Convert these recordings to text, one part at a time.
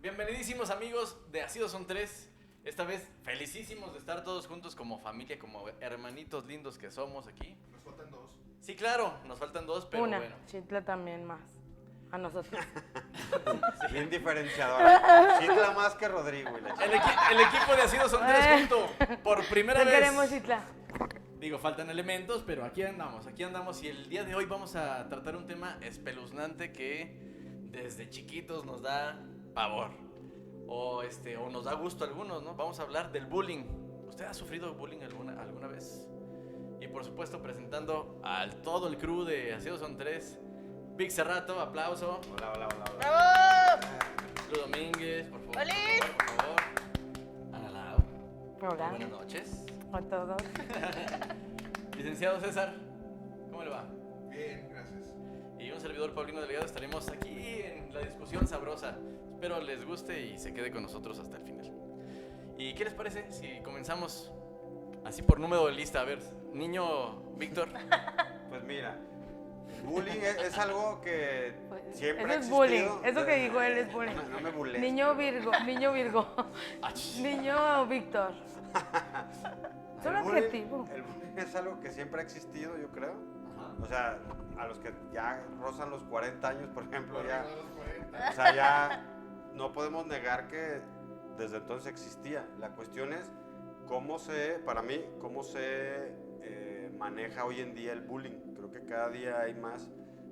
Bienvenidísimos amigos de Así Son Tres. Esta vez felicísimos de estar todos juntos como familia, como hermanitos lindos que somos aquí. Nos faltan dos. Sí, claro, nos faltan dos, pero Una, bueno. Chitla también más. A nosotros. Bien diferenciadora. Chitla más que Rodrigo. Y la El equipo de Así Son Tres junto por primera Te vez. queremos, Chitla. Digo, faltan elementos, pero aquí andamos y el día de hoy vamos a tratar un tema espeluznante que desde chiquitos nos da pavor o nos da gusto a algunos, ¿no? Vamos a hablar del bullying. ¿Usted ha sufrido bullying alguna vez? Y por supuesto presentando al todo el crew de Así Son Tres, Vic Cerrato, aplauso. Hola. ¡Bravo! Lu Domínguez, por favor. ¡Feliz! Por favor. Ana Lau. Hola. Buenas noches. A todos. Licenciado César, ¿cómo le va? Bien, gracias. Y un servidor Paulino Delgado estaremos aquí en la discusión sabrosa. Espero les guste y se quede con nosotros hasta el final. ¿Y qué les parece si comenzamos así por número de lista? A ver, niño Víctor. Pues mira, el bullying es algo que siempre Eso ha es existido. bullying. Eso que dijo él es bullying. No me bullees. Niño Virgo. Niño Víctor. Es un adjetivo. El bullying es algo que siempre ha existido, yo creo. Ajá. O sea, a los que ya rozan los 40 años, por ejemplo, ya, Arriba de los 40. o sea, ya no podemos negar que desde entonces existía. La cuestión es para mí, cómo se maneja hoy en día el bullying. Creo que cada día hay más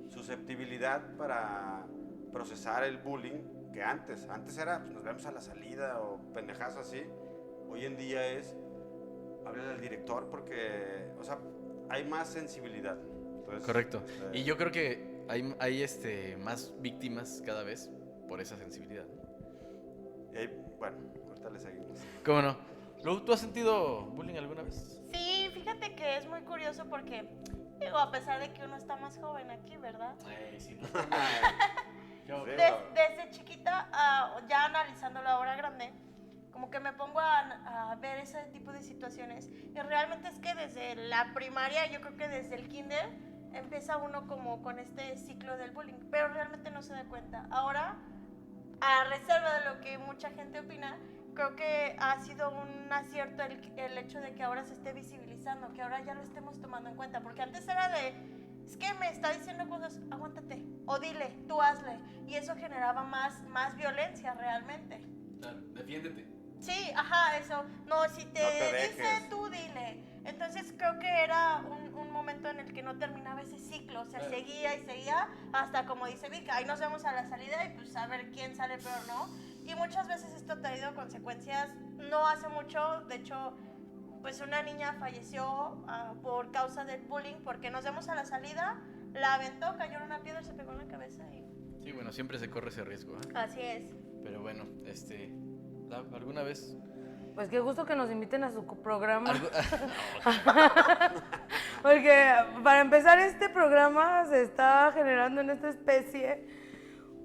susceptibilidad para procesar el bullying que antes. Antes era, pues, nos vemos a la salida o pendejadas así. Hoy en día es, háblale al director porque, o sea, hay más sensibilidad. Entonces, Correcto. Y yo creo que hay más víctimas cada vez por esa sensibilidad. y ahí, bueno, ahorita le seguimos. ¿Cómo no? Lu, ¿tú has sentido bullying alguna vez? Sí, fíjate que es muy curioso porque, digo, a pesar de que uno está más joven aquí, ¿verdad? Sí. Sí, Desde chiquita, ya analizándolo ahora grande, como que me pongo a ver ese tipo de situaciones. Y realmente es que desde la primaria, yo creo que desde el kinder, empieza uno como con este ciclo del bullying, pero realmente no se da cuenta. Ahora, a reserva de lo que mucha gente opina, creo que ha sido un acierto el hecho de que ahora se esté visibilizando, que ahora ya lo estemos tomando en cuenta, porque antes era es que me está diciendo cosas, aguántate, o dile, tú hazle, y eso generaba más violencia realmente. Claro, defiéndete. Sí, ajá, eso, no, si te, No te dice, dejes. tú dile. Entonces creo que era un momento en el que no terminaba ese ciclo, o sea, Claro. seguía y seguía, hasta como dice Vic, ahí nos vemos a la salida y pues a ver quién sale peor, ¿no? Y muchas veces esto ha traído consecuencias, no hace mucho, de hecho, pues una niña falleció por causa del bullying, porque nos vemos a la salida, la aventó, cayó en una piedra, se pegó en la cabeza y... Sí, bueno, siempre se corre ese riesgo, ¿eh? Así es. Pero bueno, Lau, ¿alguna vez? Pues qué gusto que nos inviten a su programa. algo- Porque para empezar este programa se está generando en esta especie.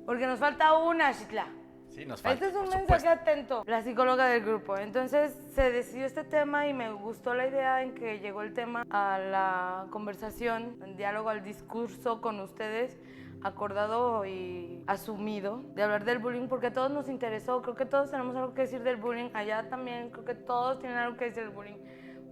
Porque nos falta una, Chitla. Sí, nos falta. Este es un por mensaje supuesto. atento, la psicóloga del grupo. Entonces se decidió este tema y me gustó la idea en que llegó el tema a la conversación, al diálogo, al discurso con ustedes, acordado y asumido, de hablar del bullying porque a todos nos interesó. Creo que todos tenemos algo que decir del bullying. Allá también creo que todos tienen algo que decir del bullying.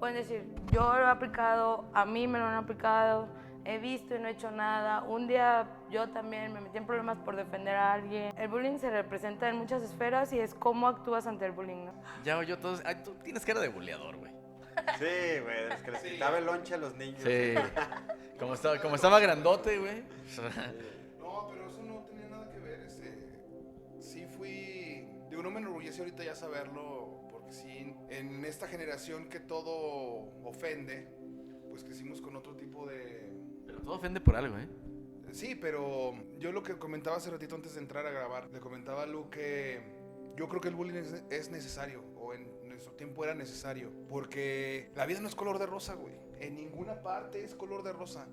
Pueden decir, yo lo he aplicado, a mí me lo han aplicado, he visto y no he hecho nada. Un día yo también me metí en problemas por defender a alguien. El bullying se representa en muchas esferas y es cómo actúas ante el bullying, ¿no? Ya oyó todos. Ay, tú tienes cara de buleador, güey. Sí, güey, es que les quitaba el lonche a los niños. Sí. Como estaba grandote, güey. No, pero eso no tenía nada que ver. Sí fui. Digo, no me enorgullece ahorita ya saberlo, porque sí, en esta generación que todo ofende, pues crecimos con otro tipo de. Pero todo ofende por algo, ¿eh? Sí, pero yo lo que comentaba hace ratito antes de entrar a grabar, le comentaba a Lu que yo creo que el bullying es necesario, o en nuestro tiempo era necesario, porque la vida no es color de rosa, güey. En ninguna parte es color de rosa.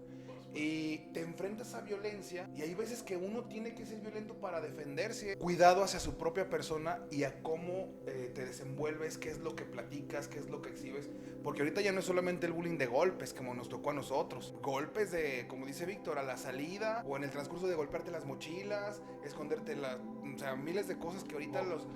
Y te enfrentas a violencia y hay veces que uno tiene que ser violento para defenderse. Cuidado hacia su propia persona y a cómo te desenvuelves, qué es lo que platicas, qué es lo que exhibes. Porque ahorita ya no es solamente el bullying de golpes como nos tocó a nosotros. Golpes de, como dice Víctor, a la salida o en el transcurso de golpearte las mochilas, esconderte o sea, miles de cosas que ahorita los...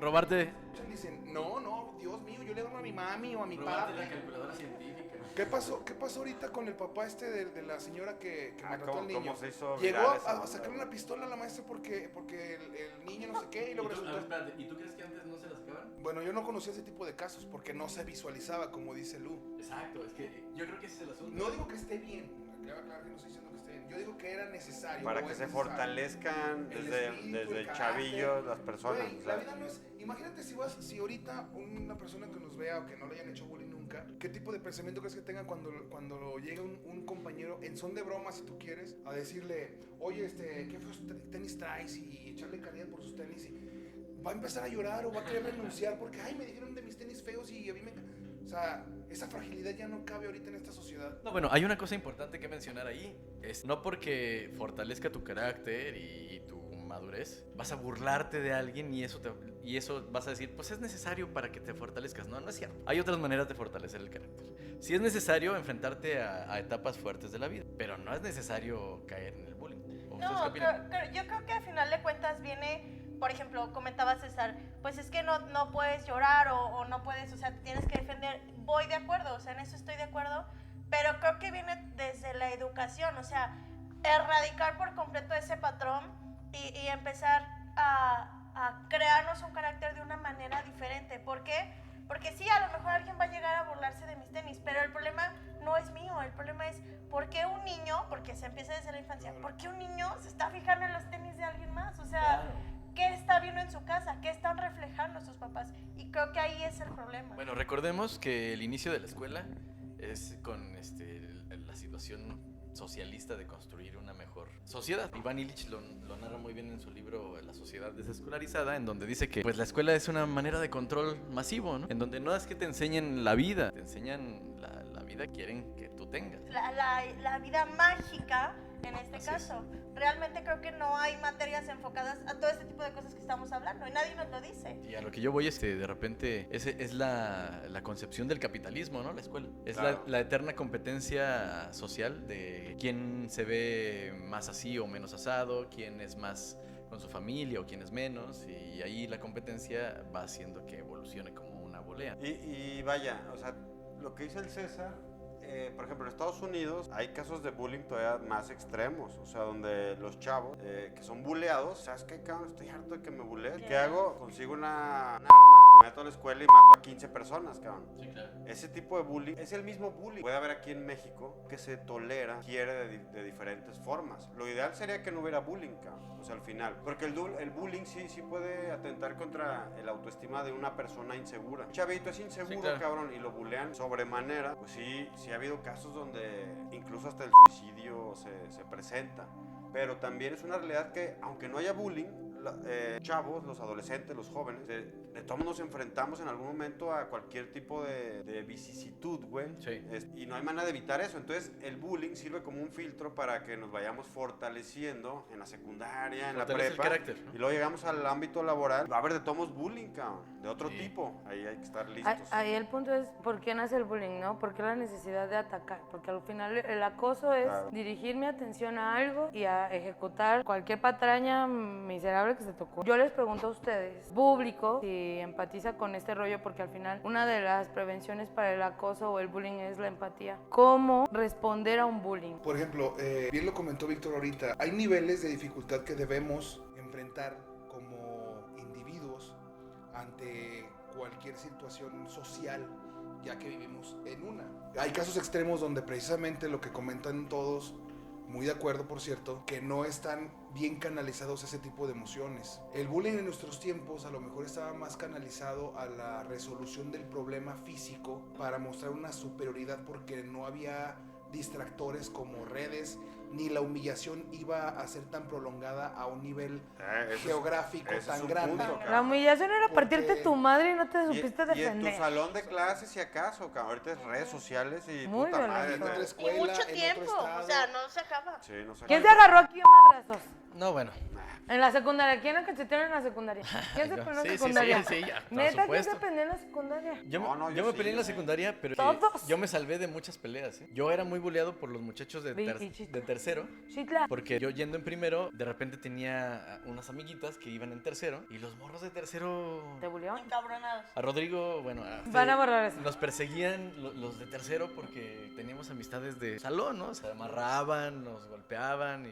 Robarte Dicen, no, Dios mío, yo le doy a mi mami o a mi Robarte papi. la calculadora científica. ¿Qué pasó ahorita con el papá de la señora que maltrató al niño? ¿Cómo se hizo Llegó viral esa a onda? sacar una pistola a la maestra porque el niño no sé qué y luego resulta... Espérate, ¿y tú crees que antes no se las acabaron? Bueno, yo no conocía ese tipo de casos porque no se visualizaba, como dice Lu. Exacto, es que yo creo que ese es el asunto. No digo que esté bien, claro que no estoy diciendo que esté bien. Yo digo que era necesario. Para o que es se necesario. fortalezcan El desde, espíritu, desde el chavillos carácter. las personas. Güey, o sea, la vida no es... Imagínate si ahorita una persona que nos vea o que no le hayan hecho bullying nunca, ¿qué tipo de pensamiento crees que tenga cuando llega un compañero en son de broma, si tú quieres, a decirle, oye, qué feos tenis traes y echarle caridad por sus tenis? Y va a empezar a llorar o va a querer renunciar porque, ay, me dijeron de mis tenis feos y a mí me... O sea, esa fragilidad ya no cabe ahorita en esta sociedad. No, bueno, hay una cosa importante que mencionar ahí. Es no porque fortalezca tu carácter y tu madurez, vas a burlarte de alguien y eso vas a decir, pues es necesario para que te fortalezcas. No, no es cierto. Hay otras maneras de fortalecer el carácter. Sí es necesario enfrentarte a etapas fuertes de la vida, pero no es necesario caer en el bullying. ¿O ustedes qué No, opinan? yo creo que al final de cuentas viene, por ejemplo, comentaba César, pues es que no puedes llorar o no puedes, o sea, te tienes que defender. Voy de acuerdo, o sea, en eso estoy de acuerdo, pero creo que viene desde la educación, o sea, erradicar por completo ese patrón y empezar a crearnos un carácter de una manera diferente. ¿Por qué? Porque sí, a lo mejor alguien va a llegar a burlarse de mis tenis, pero el problema no es mío, el problema es ¿por qué un niño, porque se empieza desde la infancia, por qué un niño se está fijando en los tenis de alguien más? O sea, ¿qué está viendo en su casa? ¿Qué están reflejando sus papás? Y creo que ahí es el problema. Bueno, recordemos que el inicio de la escuela es con la situación socialista de construir una mejor sociedad. Iván Illich lo narra muy bien en su libro La sociedad desescolarizada, en donde dice que pues la escuela es una manera de control masivo, ¿no? En donde no es que te enseñen la vida, te enseñan la vida que quieren que tú tengas. La vida mágica, en este Así caso. Realmente creo que no hay materias enfocadas a todo este tipo de cosas que estamos hablando y nadie nos lo dice. Y a lo que yo voy es que de repente es la concepción del capitalismo, ¿no? La escuela. Es Claro. la eterna competencia social de quién se ve más así o menos asado, quién es más con su familia o quién es menos. Y ahí la competencia va haciendo que evolucione como una volea. Y vaya, o sea, lo que dice el César, por ejemplo, en Estados Unidos hay casos de bullying todavía más extremos, o sea, donde los chavos que son buleados, ¿sabes qué, cabrón? Estoy harto de que me buleen. ¿Qué hago? Consigo un arma, me meto a la escuela y mato a 15 personas, cabrón. Sí, claro. Ese tipo de bullying es el mismo bullying. Puede haber aquí en México que se tolera, quiere de diferentes formas. Lo ideal sería que no hubiera bullying, cabrón. O sea, al final. Porque el bullying sí puede atentar contra el autoestima de una persona insegura. Un chavito es inseguro, Sí, claro. cabrón, y lo bulean sobremanera. Pues sí ha habido casos donde incluso hasta el suicidio se presenta. Pero también es una realidad que, aunque no haya bullying, chavos, los adolescentes, los jóvenes, de todos nos enfrentamos en algún momento a cualquier tipo de vicisitud, güey. Sí. Y no hay manera de evitar eso. Entonces, el bullying sirve como un filtro para que nos vayamos fortaleciendo en la secundaria, en la Fortalece el prepa. carácter, ¿no? Y luego llegamos al ámbito laboral. Va a haber de todos bullying, cabrón, de otro Sí. tipo. Ahí hay que estar listos. Ahí el punto es por qué nace el bullying, ¿no? ¿Por qué la necesidad de atacar? Porque al final el acoso es Claro. dirigir mi atención a algo y a ejecutar cualquier patraña miserable que se te ocurra. Yo les pregunto a ustedes, público, si empatiza con este rollo, porque al final una de las prevenciones para el acoso o el bullying es la empatía. ¿Cómo responder a un bullying? Por ejemplo, bien lo comentó Víctor ahorita, hay niveles de dificultad que debemos enfrentar como individuos ante cualquier situación social, ya que vivimos en una. Hay casos extremos donde precisamente lo que comentan todos, muy de acuerdo por cierto, que no están bien canalizados ese tipo de emociones. El bullying en nuestros tiempos a lo mejor estaba más canalizado a la resolución del problema físico para mostrar una superioridad porque no había distractores como redes ni la humillación iba a ser tan prolongada a un nivel Ese geográfico es tan un grande. punto, cabrón. La humillación era partirte Porque- tu madre y no te Y, supiste y en tu defender. salón de clases, si acaso, cabrón. Ahorita es redes sociales y Muy puta madre. violento. En otra Y escuela, mucho en tiempo, otro estado. o sea, no se acaba. Sí, no sé. ¿Quién se agarró aquí a madrazos? No, bueno. En la secundaria. ¿Quién la cachetearon en la secundaria? ¿Quién se Ay, no. peleó en Sí, la sí, secundaria? sí, ya, por Neta, ¿quién supuesto. se peleó en la secundaria? Yo, No, yo me sí, peleé en la güey. secundaria, pero Todos. yo me salvé de muchas peleas. Yo era muy buleado por los muchachos de, Bichita. de tercero. Chitla. Porque yo yendo en primero, de repente tenía unas amiguitas que iban en tercero. Y los morros de tercero... ¿Te bulearon? Encabronados. A Rodrigo, bueno... Van a borrar eso. Nos perseguían los de tercero porque teníamos amistades de salón, ¿no? Se amarraban, nos golpeaban y...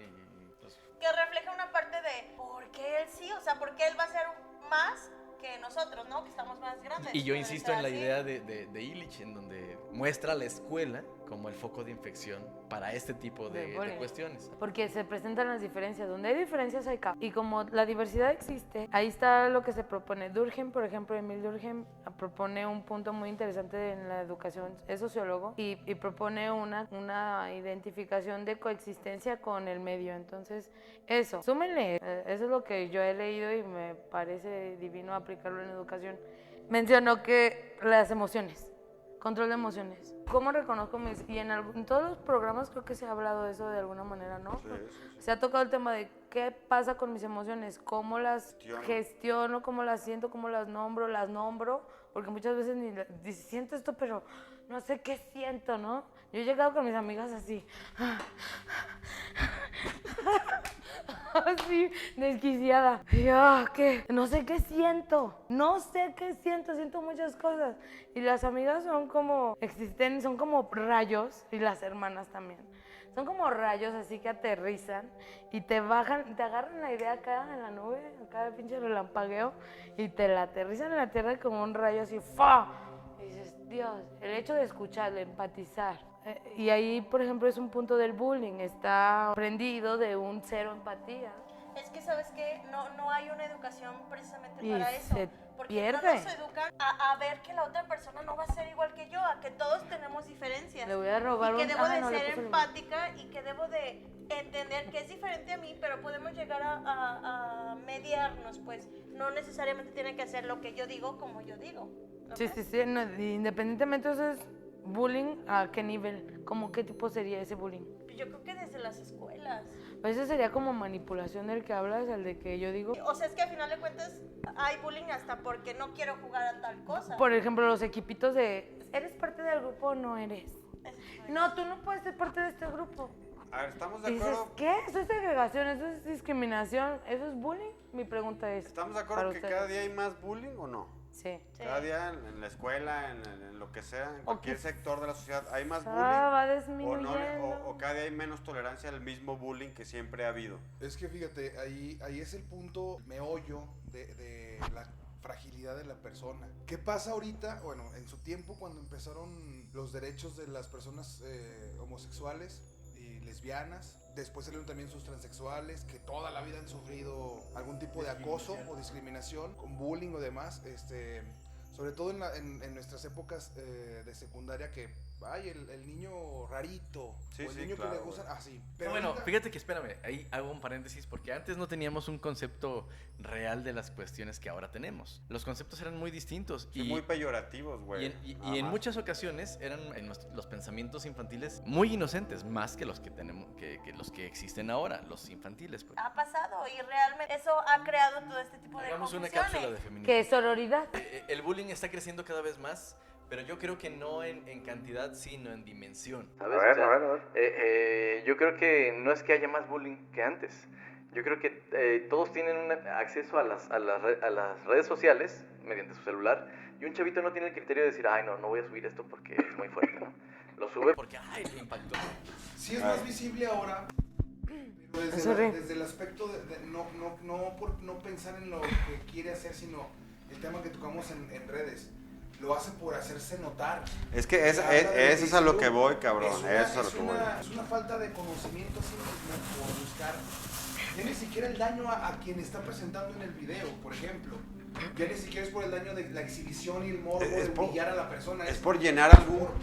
pues, Que refleja una parte de por qué él sí, o sea, por qué él va a ser más que nosotros, ¿no? Que estamos más grandes. Y yo Debe insisto ser en la así. idea de Illich, en donde muestra a la escuela como el foco de infección para este tipo De de bullying. cuestiones. Porque se presentan las diferencias. Donde hay diferencias hay caos. Y como la diversidad existe, ahí está lo que se propone. Durkheim, por ejemplo, Emil Durkheim propone un punto muy interesante en la educación. Es sociólogo y propone una identificación de coexistencia con el medio. Entonces, eso. Súmenle. Eso es lo que yo he leído y me parece divino aplicarlo en educación. Mencionó que las emociones. Control de emociones. ¿Cómo reconozco mis...? Y en todos los programas creo que se ha hablado de eso de alguna manera, ¿no? Sí, sí, sí. Se ha tocado el tema de qué pasa con mis emociones, cómo las gestiono, cómo las siento, cómo las nombro, porque muchas veces ni dices, siento esto, pero no sé qué siento, ¿no? Yo he llegado con mis amigas así, así, desquiciada. Y yo, ¿qué? No sé qué siento, siento muchas cosas. Y las amigas son como, son como rayos, y las hermanas también. Son como rayos así que aterrizan y te bajan, te agarran la idea acá en la nube, acá de pinche relampagueo, y te la aterrizan en la tierra como un rayo así, ¡fa! Y dices, Dios, el hecho de escuchar, de empatizar. Y ahí, por ejemplo, es un punto del bullying, está prendido de un cero empatía. Es que, ¿sabes qué? No hay una educación precisamente Y para eso. se Porque pierde. no nos educan a ver que la otra persona no va a ser igual que yo, a que todos tenemos diferencias. Le voy a robar y que un... debo de no, le ser puse el- empática y que debo de entender que es diferente a mí, pero podemos llegar a mediarnos, pues. No necesariamente tiene que hacer lo que yo digo como yo digo. ¿no Sí, crees? sí, sí, no, independientemente eso es bullying, ¿a qué nivel? ¿Cómo qué tipo sería ese bullying? Yo creo que desde las escuelas. Pues eso sería como manipulación del que hablas, el de que yo digo. O sea, es que al final de cuentas hay bullying hasta porque no quiero jugar a tal cosa. Por ejemplo, los equipitos de, ¿eres parte del grupo o no eres? No, tú no puedes ser parte de este grupo. A ver, ¿estamos Y de dices, acuerdo? ¿qué? Eso es segregación, eso es discriminación, eso es bullying. Mi pregunta es, ¿Estamos de para acuerdo que ustedes. cada día hay más bullying o no? Sí. Sí. Cada día en la escuela, en lo que sea, en cualquier que- sector de la sociedad, hay más Ah, bullying. va O, no, disminuyendo. o cada día hay menos tolerancia al mismo bullying que siempre ha habido. Es que fíjate, ahí es el punto meollo de la fragilidad de la persona. ¿Qué pasa ahorita? Bueno, en su tiempo cuando empezaron los derechos de las personas homosexuales y lesbianas, después salieron también sus transexuales, que toda la vida han sufrido algún tipo de acoso o discriminación, con bullying o demás, sobre todo en nuestras épocas de secundaria, que ay, el niño rarito, Sí, o el sí, niño claro, que le gustan, güey. así. Bueno, fíjate que espérame, ahí hago un paréntesis porque antes no teníamos un concepto real de las cuestiones que ahora tenemos. Los conceptos eran muy distintos Sí, muy peyorativos, güey. y en muchas ocasiones eran los pensamientos infantiles muy inocentes, más que los que tenemos, que los que existen ahora, los infantiles. Pues. Ha pasado y realmente eso ha creado todo este tipo de Hagamos una confusiones. cápsula de feminismo. ¿Qué es sororidad? El bullying está creciendo cada vez más, pero yo creo que no en cantidad, sino en dimensión. ¿Sabes? A ver. Yo creo que no es que haya más bullying que antes. Yo creo que todos tienen acceso a las redes sociales mediante su celular y un chavito no tiene el criterio de decir, ay, no voy a subir esto porque es muy fuerte, ¿no? Lo sube porque, ay, le impactó. Sí es más visible ahora, pero desde el aspecto de no pensar en lo que quiere hacer, sino el tema que tocamos en redes. Lo hace por hacerse notar. Es que eso es a lo que voy, cabrón. Eso es a lo que voy. Es una falta de conocimiento así mismo por buscar. Ya ni siquiera el daño a quien está presentando en el video, por ejemplo. Ya ni siquiera es por el daño de la exhibición y el morbo Es de por- humillar a la persona. Es por llenar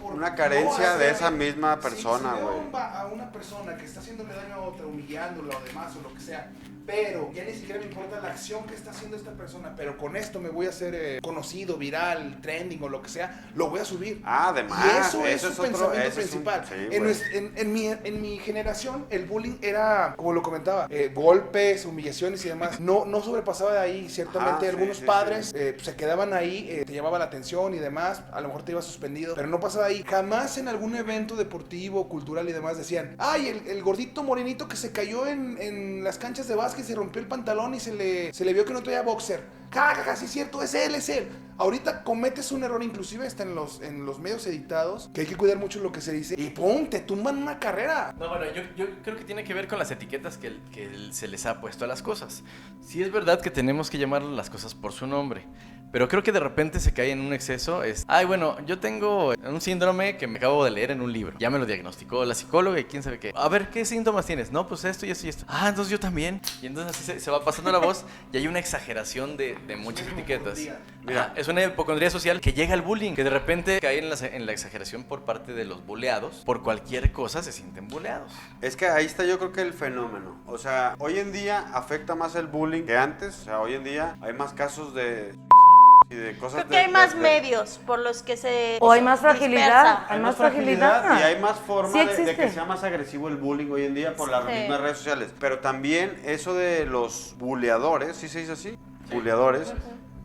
una no carencia de hacer- esa misma si persona, veo güey. a una persona que está haciéndole daño a otra, humillándola o demás o lo que sea, pero ya ni siquiera me importa la acción que está haciendo esta persona, pero con esto me voy a hacer conocido, viral, trending o lo que sea, lo voy a subir. Ah, además, Y eso es su otro, pensamiento eso es un- principal. sí, en, güey. en mi generación, el bullying era, como lo comentaba, golpes, humillaciones y demás. No sobrepasaba de ahí. Ciertamente, Ah, sí, algunos sí, padres sí. se quedaban ahí, te llamaba la atención y demás. A lo mejor te ibas suspendido, pero no pasaba ahí. Jamás en algún evento deportivo, cultural y demás decían: ay, el gordito morenito que se cayó en las canchas de básquet, se rompió el pantalón y se le vio que no traía boxer. Caga, sí es cierto, es él. Ahorita cometes un error, inclusive está en los medios editados, que hay que cuidar mucho lo que se dice, y ¡pum! Te tumban una carrera. No, bueno, yo creo que tiene que ver con las etiquetas que se les ha puesto a las cosas. Sí es verdad que tenemos que llamar las cosas por su nombre, pero creo que de repente se cae en un exceso. Ay, bueno, yo tengo un síndrome que me acabo de leer en un libro. Ya me lo diagnosticó la psicóloga y quién sabe qué. A ver, ¿qué síntomas tienes? No, pues esto y esto y esto. Ah, entonces yo también. Y entonces así se va pasando la voz y hay una exageración de muchas etiquetas. Mira, es una hipocondría social que llega al bullying, que de repente cae en la exageración por parte de los buleados. Por cualquier cosa se sienten buleados. Es que ahí está yo creo que el fenómeno. O sea, hoy en día afecta más el bullying que antes. O sea, hoy en día hay más casos de suicidios y de cosas Creo que hay más medios por los que se O hay más fragilidad. dispersa. Hay más fragilidad. y hay más forma Sí de existe. que sea más agresivo el bullying hoy en día por las Sí. mismas redes sociales. Pero también eso de los buleadores, ¿sí se dice así? Buleadores.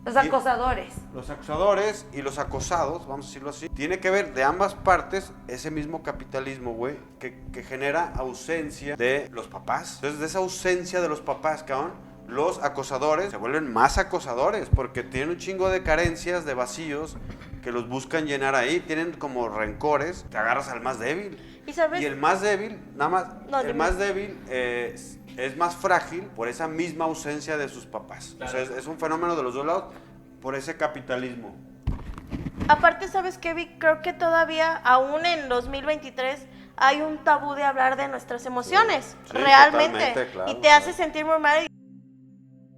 Los acosadores. Los acusadores y los acosados, vamos a decirlo así, tiene que ver de ambas partes ese mismo capitalismo, güey, que genera ausencia de los papás. Entonces, de esa ausencia de los papás, cabrón, los acosadores se vuelven más acosadores porque tienen un chingo de carencias, de vacíos que los buscan llenar ahí. Tienen como rencores, te agarras al más débil. ¿Y sabes? Y el más débil, nada más, No, el dime. más débil es más frágil por esa misma ausencia de sus papás. Claro. O sea, es un fenómeno de los dos lados por ese capitalismo. Aparte, ¿sabes qué, Vic? Creo que todavía, aún en 2023, hay un tabú de hablar de nuestras emociones, Sí, realmente. totalmente, claro, y te hace sentir muy mal y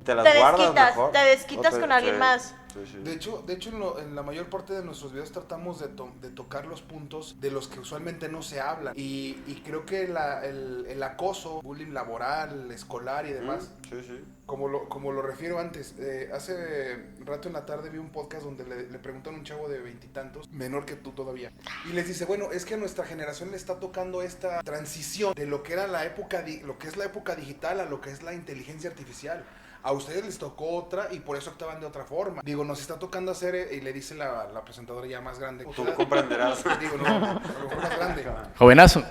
Te las Te guardas desquitas, mejor. te desquitas O con alguien sí, más. sí, sí. De hecho en la mayor parte de nuestros videos tratamos de tocar los puntos de los que usualmente no se hablan. Y creo que el acoso, bullying laboral, escolar y demás, Sí, sí. como lo refiero antes, hace rato en la tarde vi un podcast donde le preguntan a un chavo de 20 y tantos, menor que tú todavía, y les dice, bueno, es que a nuestra generación le está tocando esta transición de lo que era lo que es la época digital a lo que es la inteligencia artificial. A ustedes les tocó otra y por eso actuaban de otra forma. Digo, nos está tocando hacer, y le dice la presentadora ya más grande. Tú comprenderás. Digo, no, a lo mejor más grande. Jovenazo. No,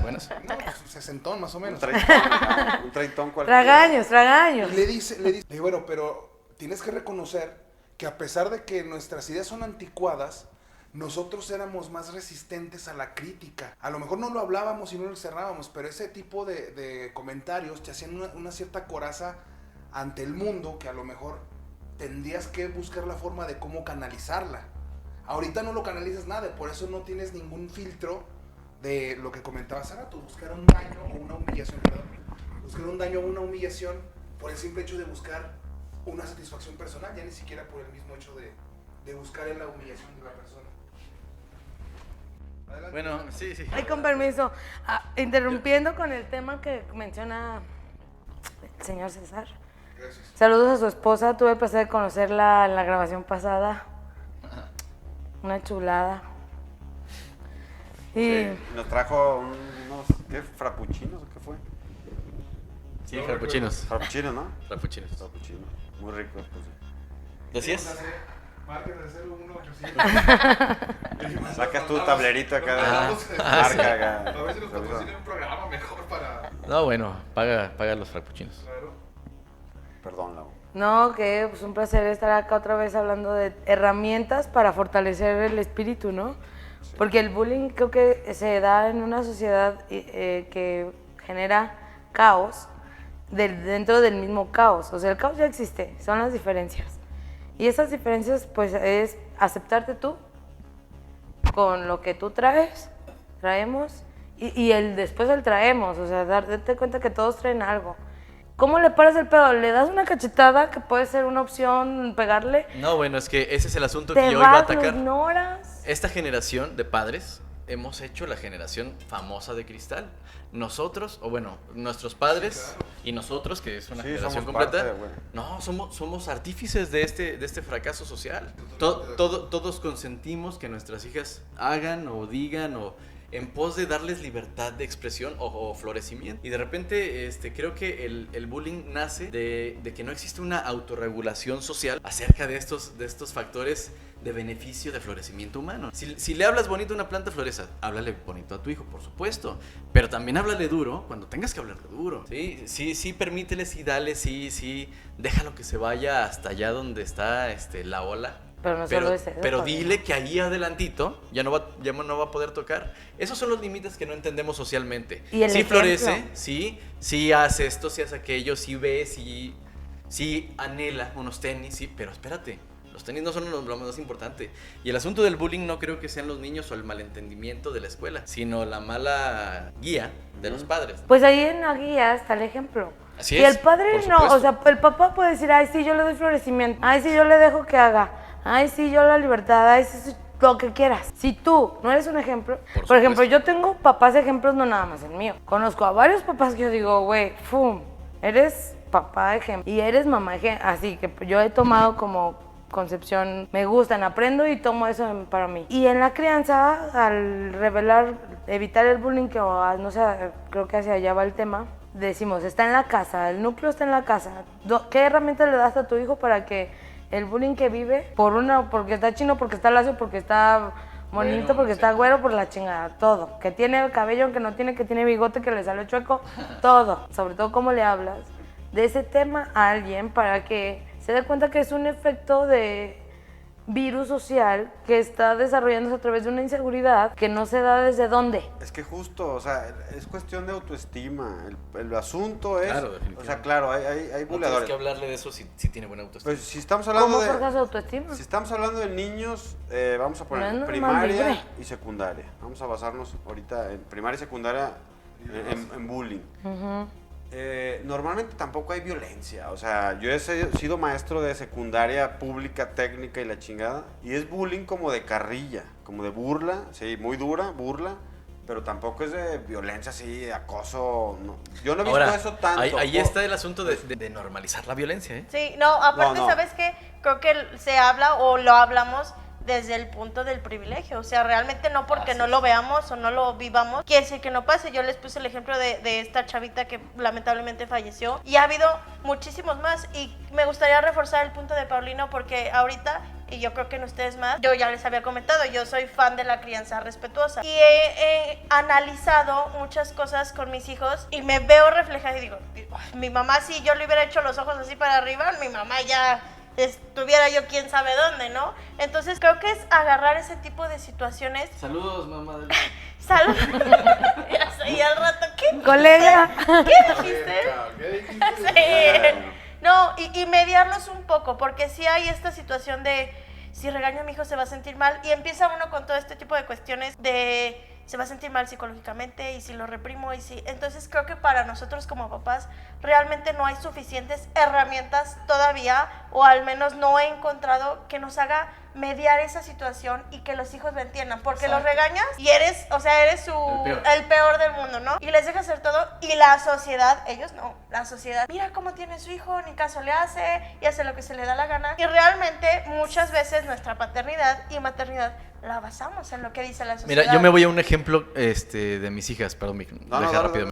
pues, 60 más o Un menos. treintón cualquiera. Tragaños. Y le dice, bueno, pero tienes que reconocer que a pesar de que nuestras ideas son anticuadas, nosotros éramos más resistentes a la crítica. A lo mejor no lo hablábamos y no lo cerrábamos, pero ese tipo de comentarios te hacían una cierta coraza ante el mundo que a lo mejor tendrías que buscar la forma de cómo canalizarla. Ahorita no lo canalizas nada, por eso no tienes ningún filtro de lo que comentabas hace rato, buscar un daño o una humillación, perdón. Buscar un daño o una humillación por el simple hecho de buscar una satisfacción personal, ya ni siquiera por el mismo hecho de buscar la humillación de la persona. Adelante. Bueno, sí. Ay, con permiso. Interrumpiendo con el tema que menciona el señor César. Gracias. Saludos a su esposa. Tuve el placer de conocerla en la grabación pasada. Una chulada. Y Sí, nos trajo unos, ¿qué? ¿Frappuccinos o qué fue? Sí, frappuccinos. Frappuccinos, ¿no? Frappuccinos. Frappuccinos. Muy ricos, pues. ¿Decías? Marca de 01800. Sacas tu tablerito acá de Ah, marca acá. A ver si nos patrocinan un programa mejor para... No, bueno, paga los frappuccinos. Claro. Perdón, Lau. no, que pues un placer estar acá otra vez hablando de herramientas para fortalecer el espíritu, ¿no? Porque el bullying creo que se da en una sociedad que genera caos dentro del mismo caos. O sea, el caos ya existe, son las diferencias. Y esas diferencias, pues, es aceptarte tú con lo que tú traemos, y después el traemos. O sea, darte cuenta que todos traen algo. ¿Cómo le paras el pedo? ¿Le das una cachetada que puede ser una opción, pegarle? No, bueno, es que ese es el asunto que ¿Te yo iba a vas, lo atacar. ignoras? Esta generación de padres hemos hecho la generación famosa de cristal. Nosotros, o bueno, nuestros padres y nosotros, que es una Sí, generación somos completa, parte, güey. no, somos artífices de este fracaso social. Todos consentimos que nuestras hijas hagan o digan o en pos de darles libertad de expresión o florecimiento. Y de repente creo que el bullying nace de que no existe una autorregulación social acerca de estos factores de beneficio de florecimiento humano. Si le hablas bonito a una planta, florece. Háblale bonito a tu hijo, por supuesto. Pero también háblale duro cuando tengas que hablarle duro. Sí, permítele, sí, dale, sí, déjalo que se vaya hasta allá donde está la ola. Pero no solo es eso. Pero también. dile que ahí adelantito ya no va a poder tocar. Esos son los límites que no entendemos socialmente. Y el sí ejemplo. florece, sí hace esto, sí hace aquello, sí ve, sí anhela unos tenis, sí, pero espérate. Los tenis no son lo más importante. Y el asunto del bullying no creo que sean los niños o el malentendimiento de la escuela, sino la mala guía de los padres. Pues ahí en la guía está el ejemplo. Así Y es, el padre por no, supuesto. o sea, el papá puede decir, ay, sí, yo le doy florecimiento, ay, sí, yo le dejo que haga, ay, sí, yo la libertad, ay, sí, lo que quieras. Si tú no eres un ejemplo, por ejemplo, yo tengo papás ejemplos, no nada más el mío. Conozco a varios papás que yo digo, güey, eres papá ejemplo y eres mamá ejemplo. Así que yo he tomado como concepción, me gustan, aprendo y tomo eso para mí. Y en la crianza, al evitar el bullying, que no sé, creo que hacia allá va el tema, decimos, está en la casa, el núcleo está en la casa. ¿Qué herramientas le das a tu hijo para que el bullying que vive, porque está chino, porque está lacio, porque está bonito, Bueno, porque está güero, por la chingada, todo? Que tiene cabello, que no tiene, que tiene bigote, que le sale chueco, todo. Sobre todo cómo le hablas de ese tema a alguien para que se dé cuenta que es un efecto de virus social que está desarrollándose a través de una inseguridad que no se da desde dónde. Es que justo, o sea, es cuestión de autoestima. El asunto es... Claro, o definitivamente. sea, claro, hay No tienes buleadores. que hablarle de eso si tiene buena autoestima. Pues si estamos hablando ¿Cómo de... forjas autoestima? Si estamos hablando de niños, vamos a No poner es normal, primaria libre. y secundaria. Vamos a basarnos ahorita en primaria y secundaria en bullying. Normalmente tampoco hay violencia. O sea, yo he sido maestro de secundaria pública, técnica y la chingada. Y es bullying como de carrilla, como de burla, sí, muy dura, burla. Pero tampoco es de violencia así, de acoso. No. Yo no he visto Ahora, eso tanto. ahí está el asunto de normalizar la violencia, ¿eh? Sí, no, aparte, No. ¿sabes qué? Creo que se habla o lo hablamos desde el punto del privilegio. O sea, realmente no porque no lo veamos o no lo vivamos, quiere decir que no pase. Yo les puse el ejemplo de esta chavita que lamentablemente falleció. Y ha habido muchísimos más. Y me gustaría reforzar el punto de Paulino porque ahorita, y yo creo que en ustedes más, yo ya les había comentado, yo soy fan de la crianza respetuosa. Y he analizado muchas cosas con mis hijos y me veo reflejada y digo, mi mamá, si yo le hubiera hecho los ojos así para arriba, mi mamá ya estuviera yo quién sabe dónde, ¿no? Entonces creo que es agarrar ese tipo de situaciones. Saludos, mamá. Salud. Ya sé, y al rato, ¿qué? Colega. ¿Qué dijiste? ¿Qué dijiste? Sí. No, y mediarlos un poco, porque sí hay esta situación de si regaño a mi hijo se va a sentir mal y empieza uno con todo este tipo de cuestiones de se va a sentir mal psicológicamente y si lo reprimo y si... Entonces creo que para nosotros como papás realmente no hay suficientes herramientas todavía o al menos no he encontrado que nos haga mediar esa situación y que los hijos lo entiendan, porque los regañas y eres el peor del mundo, ¿no? Y les dejas hacer todo y la sociedad, ellos no, la sociedad, mira cómo tiene su hijo, ni caso le hace y hace lo que se le da la gana y realmente muchas veces nuestra paternidad y maternidad la basamos en lo que dice la sociedad. Mira, yo me voy a un ejemplo de mis hijas, perdón, dale, rápido. dale.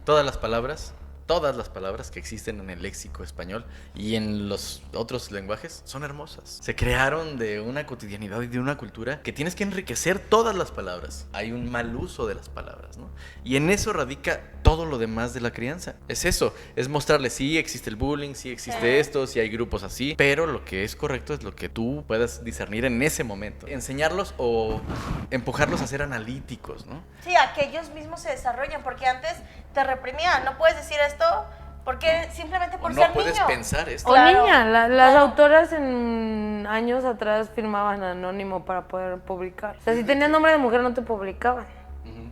Todas las palabras que existen en el léxico español y en los otros lenguajes son hermosas. Se crearon de una cotidianidad y de una cultura que tienes que enriquecer todas las palabras. Hay un mal uso de las palabras, ¿no? Y en eso radica todo lo demás de la crianza. Es eso, es mostrarles, sí existe el bullying, sí existe esto, sí hay grupos así, pero lo que es correcto es lo que tú puedas discernir en ese momento. Enseñarlos o empujarlos a ser analíticos, ¿no? Sí, a que ellos mismos se desarrollen, porque antes te reprimían, no puedes decir esto porque simplemente por O ser no puedes niño. pensar esto. O Claro. niña, las Claro. autoras en años atrás firmaban anónimo para poder publicar. O sea, si tenías nombre de mujer no te publicaban. Ujú.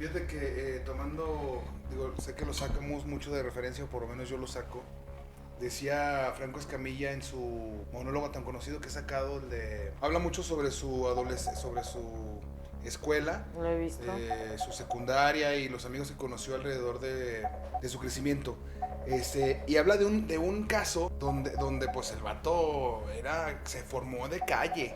Fíjate que tomando, digo, sé que lo sacamos mucho de referencia, o por lo menos yo lo saco. Decía Franco Escamilla en su monólogo tan conocido que ha sacado, habla mucho sobre su sobre su escuela, Lo he visto. su secundaria y los amigos que conoció alrededor de su crecimiento. Y habla de un caso donde pues el vato se formó de calle.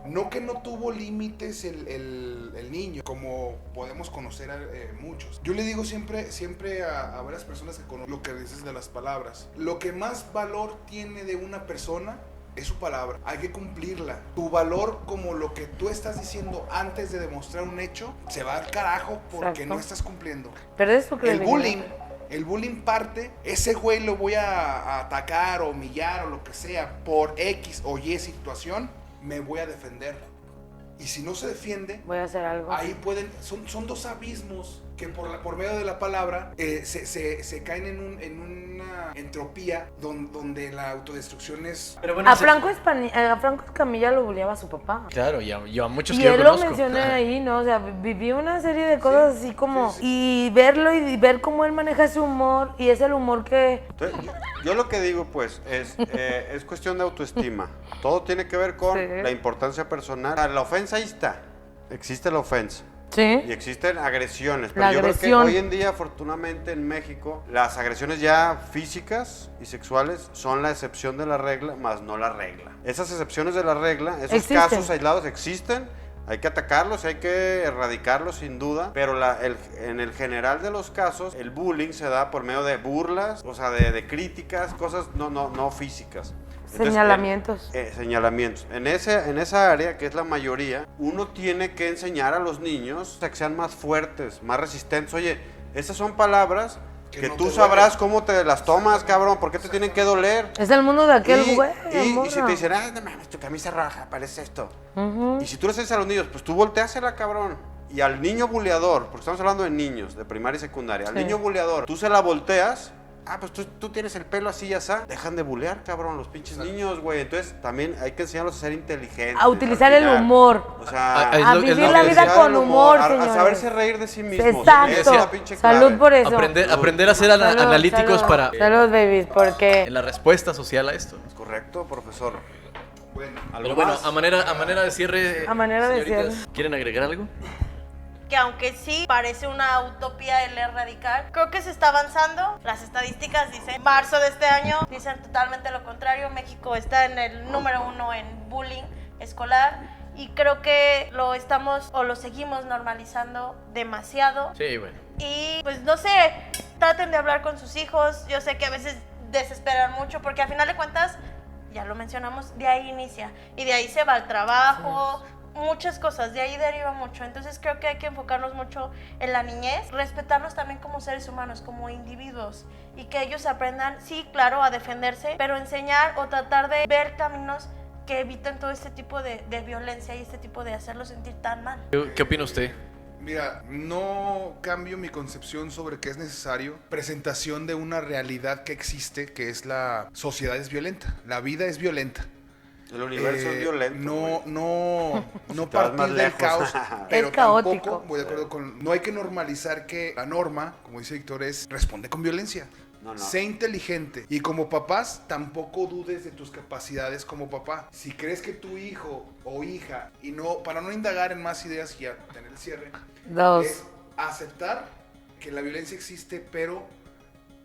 No que no tuvo límites el niño, como podemos conocer a muchos. Yo le digo siempre a varias personas que conocen lo que dices de las palabras. Lo que más valor tiene de una persona es su palabra. Hay que cumplirla. Tu valor, como lo que tú estás diciendo antes de demostrar un hecho, se va al carajo porque Exacto. no estás cumpliendo. Pierdes tu credibilidad. El bullying parte, ese güey lo voy a atacar o humillar o lo que sea por X o Y situación, me voy a defender. Y si no se defiende, Voy a hacer algo. ahí son dos abismos que por medio de la palabra se caen en una entropía donde la autodestrucción es... Pero bueno, A Franco Escamilla lo bulleaba a su papá. Claro, y a muchos Y que yo él lo conozco. menciona ahí, ¿no? O sea, vivió una serie de cosas así como... Y verlo y ver cómo él maneja ese humor, y es el humor que... Entonces, yo lo que digo, pues, es cuestión de autoestima. Todo tiene que ver con Sí. la importancia personal. La ofensa ahí está. Existe la ofensa. Y Sí. existen agresiones, pero La yo creo agresión. que hoy en día, afortunadamente en México, las agresiones ya físicas y sexuales son la excepción de la regla, más no la regla. Esas excepciones de la regla, esos Existen. casos aislados existen, hay que atacarlos, hay que erradicarlos sin duda, pero en el general de los casos, el bullying se da por medio de burlas, o sea, de críticas, cosas no físicas. Entonces, Señalamientos. señalamientos. En esa área, que es la mayoría, uno tiene que enseñar a los niños a que sean más fuertes, más resistentes. Oye, esas son palabras que no tú te sabrás duelen. cómo te las tomas, cabrón, por qué te tienen que doler. Es el mundo de aquel güey. Y si te dicen, no mames, tu camisa roja, parece esto. Ujú. Y si tú le dices a los niños, pues tú volteásela, cabrón. Y al niño buleador, porque estamos hablando de niños, de primaria y secundaria, al Sí. niño buleador, tú se la volteas. Pues tú tienes el pelo así y así. Dejan de bulear, cabrón, los pinches niños, güey. Entonces también hay que enseñarlos a ser inteligentes. A utilizar al el final. humor. O sea, Es A lo- es vivir lo la que vida decía. con humor, a señores. saberse reír de sí mismos. Exacto. Esa es la pinche clave. Salud por eso. Aprender a ser Salud, analíticos salud. para Salud, babies, porque... en la respuesta social a esto. ¿Es correcto, profesor? Bueno, ¿Algo Pero bueno, más? a manera de cierre, A manera de señoritas, cierre. ¿quieren agregar algo? Que aunque sí parece una utopía el erradicar, creo que se está avanzando. Las estadísticas dicen, marzo de este año, dicen totalmente lo contrario. México está en el número 1 en bullying escolar y creo que lo estamos o lo seguimos normalizando demasiado. Sí, bueno. Y pues no sé, traten de hablar con sus hijos. Yo sé que a veces desesperan mucho porque al final de cuentas, ya lo mencionamos, de ahí inicia. Y de ahí se va el trabajo, muchas cosas, de ahí deriva mucho. Entonces creo que hay que enfocarnos mucho en la niñez, respetarlos también como seres humanos, como individuos. Y que ellos aprendan, sí, claro, a defenderse, pero enseñar o tratar de ver caminos que eviten todo este tipo de violencia y este tipo de hacerlos sentir tan mal. ¿Qué opina usted? mira, no cambio mi concepción sobre que es necesario presentación de una realidad que existe, que es la sociedad es violenta, la vida es violenta. El universo es violento. No te vas partir más del lejos. caos, Es pero caótico. tampoco, voy de acuerdo con, no hay que normalizar que la norma, como dice Víctor, es responde con violencia. No. Sé inteligente. Y como papás, tampoco dudes de tus capacidades como papá. Si crees que tu hijo o hija, y no, para no indagar en más ideas y a tener el cierre, Dos. es aceptar que la violencia existe, pero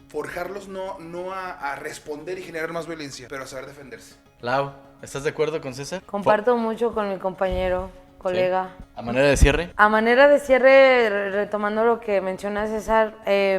forjarlos no a responder y generar más violencia, pero a saber defenderse. Lau, ¿estás de acuerdo con César? Comparto mucho con mi compañero, colega. Sí. ¿A manera de cierre? A manera de cierre, retomando lo que menciona César,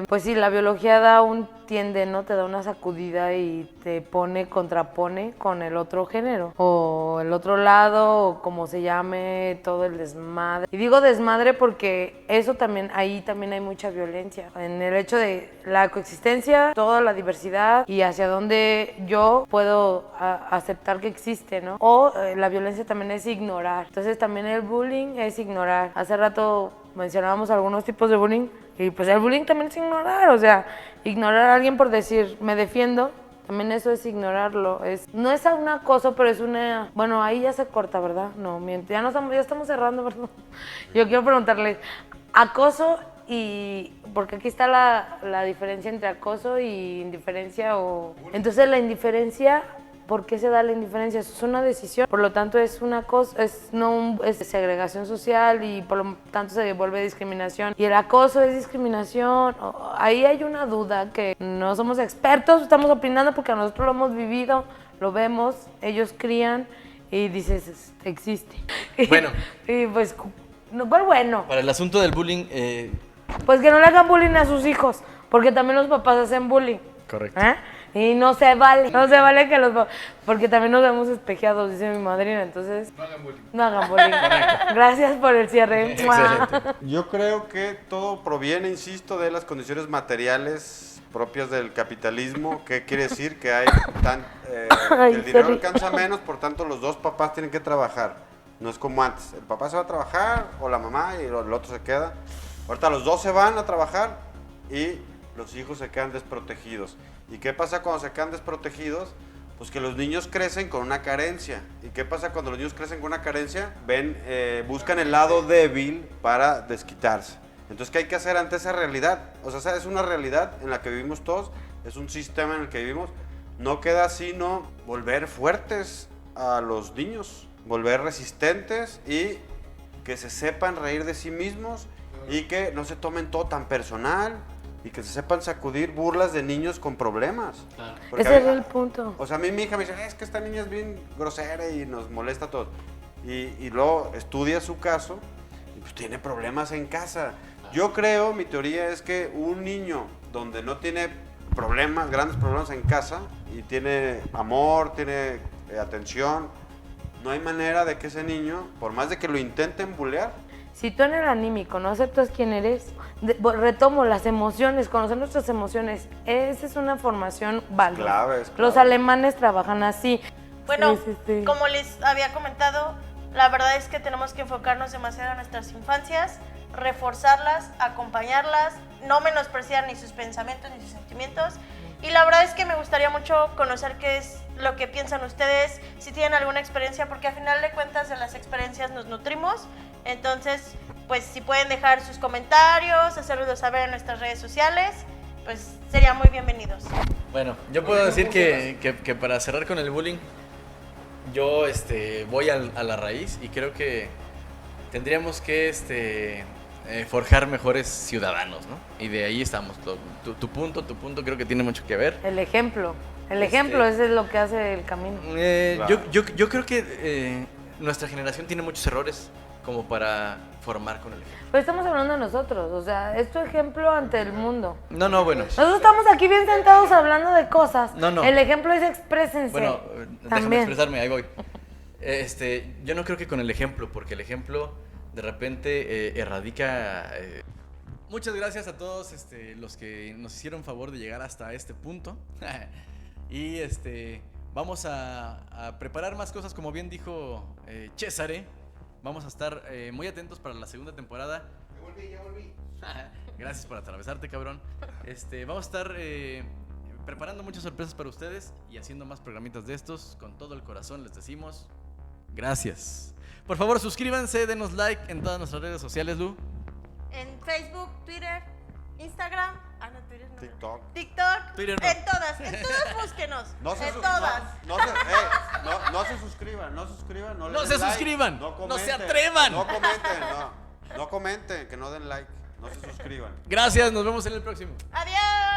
pues sí, la biología da un tiende, ¿no? Te da una sacudida y te contrapone con el otro género, o el otro lado, o como se llame, todo el desmadre. Y digo desmadre porque eso también, ahí también hay mucha violencia. En el hecho de la coexistencia, toda la diversidad y hacia dónde yo puedo aceptar que existe, ¿no? O la violencia también es ignorar. Entonces también el bullying es ignorar. Hace rato mencionábamos algunos tipos de bullying y pues el bullying también es ignorar, o sea, ignorar a alguien por decir me defiendo, también eso es ignorarlo, no es un acoso, pero es una, bueno, ahí ya se corta, ¿verdad? No, miento, ya estamos cerrando, ¿verdad? Yo quiero preguntarles, acoso y... Porque aquí está la diferencia entre acoso y indiferencia o... Entonces la indiferencia, ¿por qué se da la indiferencia? Eso es una decisión, por lo tanto es una cosa, es segregación social y por lo tanto se vuelve discriminación. Y el acoso es discriminación. Ahí hay una duda que no somos expertos, estamos opinando porque nosotros lo hemos vivido, lo vemos, ellos crían y dices, existe. Bueno. Y pues, no, pues bueno. Para el asunto del bullying... Pues que no le hagan bullying a sus hijos, porque también los papás hacen bullying. Correcto. Y no se vale que porque también nos vemos espejeados, dice mi madrina, entonces... No hagan bullying. No hagan bullying. Gracias por el cierre. Excelente. Yo creo que todo proviene, insisto, de las condiciones materiales propias del capitalismo. ¿Qué quiere decir? Que hay que el dinero alcanza menos, por tanto los dos papás tienen que trabajar. No es como antes. El papá se va a trabajar o la mamá y el otro se queda. Ahorita los dos se van a trabajar y los hijos se quedan desprotegidos. ¿Y qué pasa cuando se quedan desprotegidos? Pues que los niños crecen con una carencia. ¿Y qué pasa cuando los niños crecen con una carencia? Buscan el lado débil para desquitarse. Entonces, ¿qué hay que hacer ante esa realidad? O sea, es una realidad en la que vivimos todos, es un sistema en el que vivimos. No queda sino volver fuertes a los niños, volver resistentes y que se sepan reír de sí mismos y que no se tomen todo tan personal y que se sepan sacudir burlas de niños con problemas. Claro. Ese es el punto. O sea, a mí mi hija me dice, es que esta niña es bien grosera y nos molesta a todos. Y luego estudia su caso y pues tiene problemas en casa. Yo creo, mi teoría es que un niño donde no tiene problemas, grandes problemas en casa y tiene amor, tiene atención, no hay manera de que ese niño, por más de que lo intenten bulear, Si tú en el anímico no aceptas quién eres, retomo las emociones, conocer nuestras emociones. Esa es una formación válida. Clave, es clave. Los alemanes trabajan así. Bueno, Sí. como les había comentado, la verdad es que tenemos que enfocarnos demasiado en nuestras infancias, reforzarlas, acompañarlas, no menospreciar ni sus pensamientos ni sus sentimientos. Y la verdad es que me gustaría mucho conocer qué es lo que piensan ustedes, si tienen alguna experiencia, porque al final de cuentas de las experiencias nos nutrimos. Entonces, pues si pueden dejar sus comentarios, hacerlo saber en nuestras redes sociales, pues serían muy bienvenidos. Bueno, yo puedo decir que para cerrar con el bullying, yo voy a la raíz y creo que tendríamos que forjar mejores ciudadanos, ¿no? Y de ahí estamos. Tu punto creo que tiene mucho que ver. El ejemplo. El ejemplo ese es lo que hace el camino. Claro. Yo creo que nuestra generación tiene muchos errores como para formar con el ejemplo. Pero estamos hablando de nosotros, o sea, es tu ejemplo ante el mundo. No, bueno. Nosotros estamos aquí bien sentados hablando de cosas. No. El ejemplo es exprésense. Bueno, déjame También. expresarme, ahí voy. Yo no creo que con el ejemplo, porque el ejemplo de repente erradica... Muchas gracias a todos los que nos hicieron favor de llegar hasta este punto. Y vamos a preparar más cosas, como bien dijo César. Vamos a estar muy atentos para la segunda temporada. Ya volví. Gracias por atravesarte, cabrón. Vamos a estar preparando muchas sorpresas para ustedes y haciendo más programitas de estos. Con todo el corazón les decimos gracias. Por favor, suscríbanse, denos like en todas nuestras redes sociales, Lu. En Facebook, Twitter, Instagram, Twitter no. TikTok. Twitter no. En todas búsquenos. En todas. No se suscriban, no le No den se like, suscriban, no no comenten, se atrevan. No comenten, que no den like, no se suscriban. Gracias, nos vemos en el próximo. Adiós.